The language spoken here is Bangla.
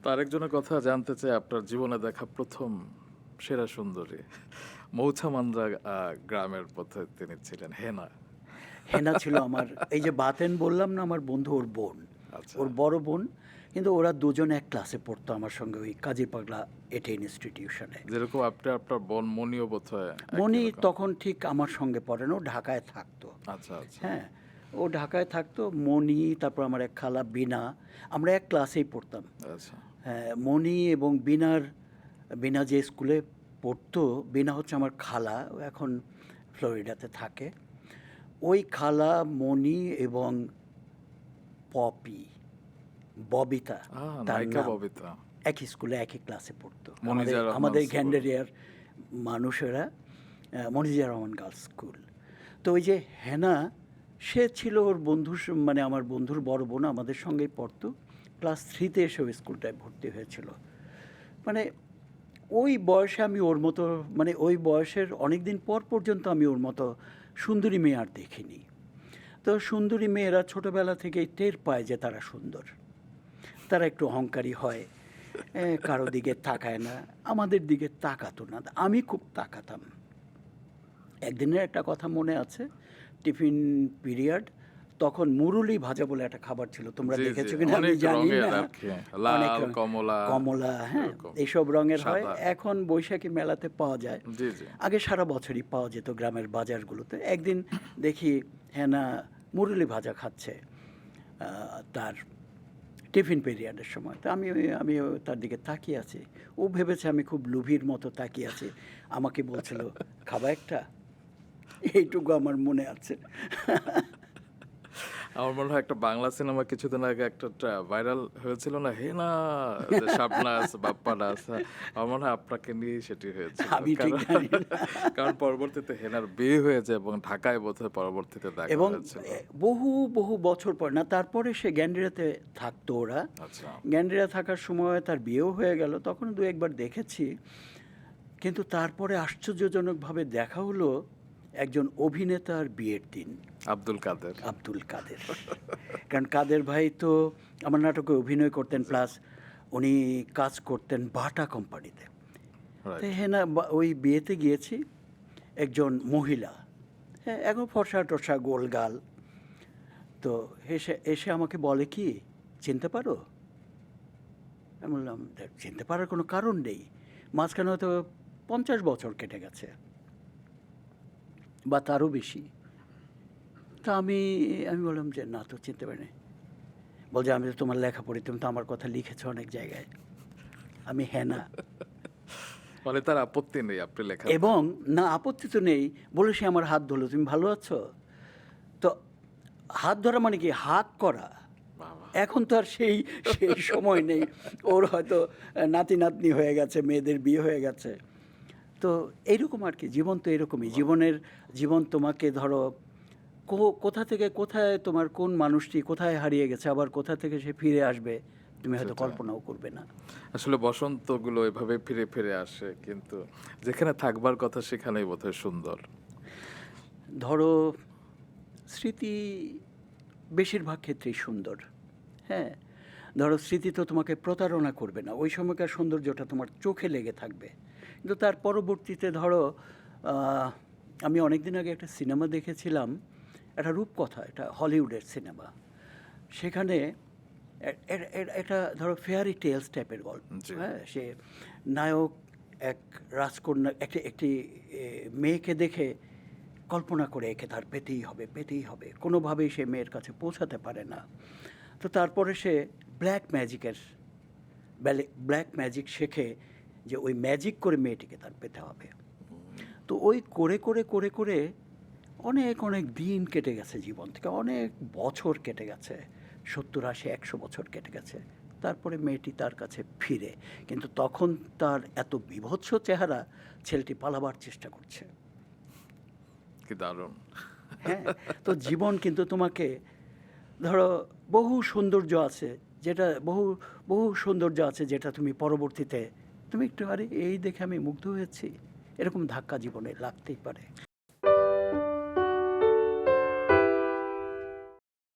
তো আরেকজনের কথা জানতে চাই, আপনার জীবনে দেখা প্রথম সেরা সুন্দরী মৌছামান্দ্রা গ্রামের পথে তিনি ছিলেন হেনা। হেনা ছিল আমার, এই যে বাতেন বললাম না, আমার বন্ধু, ওর বোন, আচ্ছা, ওর বড় বোন। কিন্তু ওরা দুজন এক ক্লাসে পড়তো আমার সঙ্গে, ওই কাজী পাগলা এটে ইনস্টিটিউশনে। যেরকম আপনি আপনার বোন মনিও বোধহয় একই মনি রকম। তখন ঠিক আমার সঙ্গে পড়ে না, ও ঢাকায় থাকতো। আচ্ছা আচ্ছা। হ্যাঁ, ও ঢাকায় থাকতো। মনি, তারপর আমার এক খালা বিনা, আমরা এক ক্লাসেই পড়তাম। আচ্ছা হ্যাঁ, মনি এবং বিনা যে স্কুলে পড়তো, বিনা হচ্ছে আমার খালা, ও এখন ফ্লোরিডাতে থাকে। ওই খালা, মনি এবং পপি, ববিতা তার নায়িকা নাম, ববিতা। একই স্কুলে একই ক্লাসে পড়তো। আমাদের মনিজার রহমান আমাদের স্কুল। গ্যান্ডেরিয়ার মানুষেরা, মনিজিয়া রহমান গার্লস স্কুল। তো ওই যে হেনা, সে ছিল ওর বন্ধুর মানে আমার বন্ধুর বড় বোন, আমাদের সঙ্গেই পড়তো। ক্লাস 3-তে এসে ওই স্কুলটায় ভর্তি হয়েছিল। মানে ওই বয়সে আমি ওর মতো, মানে ওই বয়সের অনেক দিন পর পর্যন্ত আমি ওর মতো সুন্দরী মেয়ে আর দেখিনি। তো সুন্দরী মেয়েরা ছোটোবেলা থেকেই টের পায় যে তারা সুন্দর, তারা একটু অহংকারী হয়, কারো দিকে তাকায় না, আমাদের দিকে তাকাতো না, আমি খুব তাকাতাম। একদিনের একটা কথা মনে আছে, টিফিন পিরিয়ড, তখন মুরুলি ভাজা বলে একটা খাবার ছিল, তোমরা জি জি, দেখেছো কিনা আমি অনেক জানি রঙের না। আর কি, অনেক লাল কমলা কমলা, হ্যাঁ, এরকম, এইসব রঙের হয়। সাদা। এখন বৈশাখী মেলাতে পাওয়া যায়, জি জি। আগে সারা বছরই পাওয়া যেত গ্রামের বাজারগুলোতে। একদিন দেখি হেনা মুরুলি ভাজা খাচ্ছে তার টিফিন পিরিয়ডের সময়। তো আমি তার দিকে তাকিয়ে আছি। ও ভেবেছে আমি খুব লোভীর মতো তাকিয়ে আছি, আমাকে বলছিল, খাবা একটা? এইটুকু আমার মনে আছে। আমার মনে হয় একটা বাংলা সিনেমা কিছুদিন আগে একটা ভাইরাল হয়েছিল না, হেনা, যে শাবনাজ বাপ্পা নাজ। আমার মনে হয় আপনাকে নিয়ে সেটি হয়েছিল, আমি ঠিক কারণ জানি না। কারণ পরবর্তীতে হেনার বিয়ে হয়ে যায় এবং ঢাকায় বোধহয় পরবর্তীতে দেখা এবং হয়েছিল। বহু বহু বছর পর না, তারপরে সে গ্যান্ডিরাতে থাকতো ওরা। আচ্ছা গ্যান্ডিরা থাকার সময় তার বিয়েও হয়ে গেল, তখন দু একবার দেখেছি। কিন্তু তারপরে আশ্চর্যজনকভাবে দেখা হলো একজন অভিনেতার বিয়ের দিন, আব্দুল কাদের। আব্দুল কাদের। কারণ কাদের ভাই তো আমার নাটকে অভিনয় করতেন, প্লাস উনি কাজ করতেন বাটা কোম্পানিতে। তো রাইট। হেনা ওই বিয়েতে গিয়েছি, একজন মহিলা, হ্যাঁ, এখন ফর্সা টর্সা গোলগাল। তো এসে এসে আমাকে বলে কি, চিনতে পারো? আমি বললাম, "দেখ, চিনতে পারার কোনো কারণ নেই, মাঝখানে হয়তো 50 বছর কেটে গেছে বা তারও বেশি।" তা আমি আমি বললাম যে না, তো চিনতে পারিনি। বলছে, আমি তো তোমার লেখা পড়ি, তুমি তো আমার কথা লিখেছো অনেক জায়গায়। আমি, হ্যাঁ, না। মানে তার আপত্তি নেই আপনি লেখাতে। এবং না, আপত্তি তো নেই, বলে সে আমার হাত ধরলো, তুমি ভালো আছো? তো হাত ধরা মানে কি, হাত করা। বাবা। এখন তো আর সেই সেই সময় নেই। ওর হয়তো নাতি নাতনি হয়ে গেছে, মেয়েদের বিয়ে হয়ে গেছে। তো এইরকম আর কি, জীবন তো এরকমই। জীবন তোমাকে ধরো কোথা থেকে কোথায়, তোমার কোন মানুষটি কোথায় হারিয়ে গেছে, আবার কোথা থেকে সে ফিরে আসবে, তুমি হয়তো সেটাই। কল্পনাও করবে না। আসলে বসন্তগুলো এভাবে ফিরে ফিরে আসে, কিন্তু যেখানে থাকবার কথা সেখানেই বোধহয় সুন্দর। ধরো, স্মৃতি বেশিরভাগ ক্ষেত্রেই সুন্দর। হ্যাঁ, ধরো স্মৃতি তো তোমাকে প্রতারণা করবে না, ওই সময়কার সৌন্দর্যটা তোমার চোখে লেগে থাকবে। কিন্তু তার পরবর্তীতে ধরো, আমি অনেক দিন আগে একটা সিনেমা দেখেছিলাম, একটা রূপকথা, এটা হলিউডের সিনেমা। সেখানে একটা ধরো ফেয়ারি টেলস টাইপের গল্প। জি। হ্যাঁ, সে নায়ক এক রাজকন্যা, একটি মেয়েকে দেখে কল্পনা করে একে তার পেতেই হবে, কোনোভাবেই সে মেয়ের কাছে পৌঁছাতে পারে না। তো তারপরে সে ব্ল্যাক ম্যাজিকের ব্ল্যাক ম্যাজিক শেখে, যে ওই ম্যাজিক করে মেয়েটিকে তার পেতে হবে। তো ওই করে করে করে করে অনেক অনেক দিন কেটে গেছে, জীবন থেকে অনেক বছর কেটে গেছে, 70, 80, 100 বছর কেটে গেছে। তারপরে মেয়েটি তার কাছে ফিরে, কিন্তু তখন তার এত বীভৎস চেহারা, ছেলেটি পালাবার চেষ্টা করছে। কি দারুণ। হ্যাঁ, তো জীবন কিন্তু তোমাকে, ধরো, বহু সৌন্দর্য আছে, যেটা বহু বহু সৌন্দর্য আছে যেটা তুমি পরবর্তীতে তুমি একটু, আরে এই দেখে আমি মুগ্ধ হয়েছি, এরকম ধাক্কা জীবনে লাগতেই পারে।